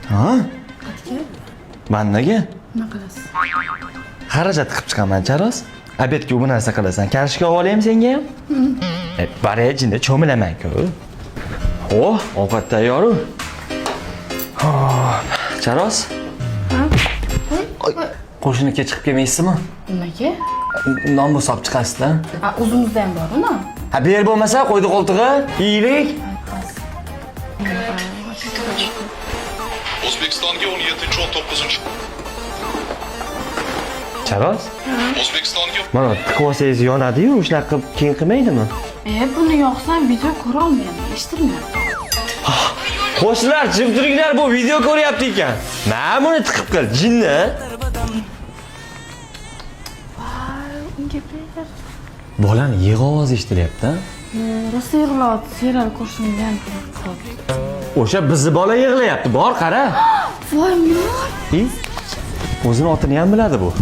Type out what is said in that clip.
Ha? Qatga? Mannaga? Nima qilasiz? Xarajat qilib chiqaman, Charos. Obedga bu narsa qilasan. Karishga olayim senga ham? Barejinda cho'milaman-ku. Oh, ovqat tayyor. Charos, Ha? qo'shniga chiqib kelmaysizmi? Nimaga? Non bo'lib chiqasizda. O'zimizda ham bor-ku. Ha, bu yer bo'lmasa, qo'ydi qo'ltig'i. Iyilik. O'zbekistonga 17-19. Charos, O'zbekistonga mana tiqvosangiz yonadi-yu, shunaqa qilib keyin qilmaydimi? Buni yoqsam video ko'ra olmayman, eshitilmayapti. Qo'shnilar, jim turinglar, bu video ko'ryapti ekan. Mana buni tiqib qil, jinni. Unga ber. Bolani yig'i ovozi eshitilyapti. Rosa yig'layapti, serial ko'rishimdan. O'sha bizni bola yig'layapti. Bor, qara. Voy, nima? O'zini otini ham biladi bu.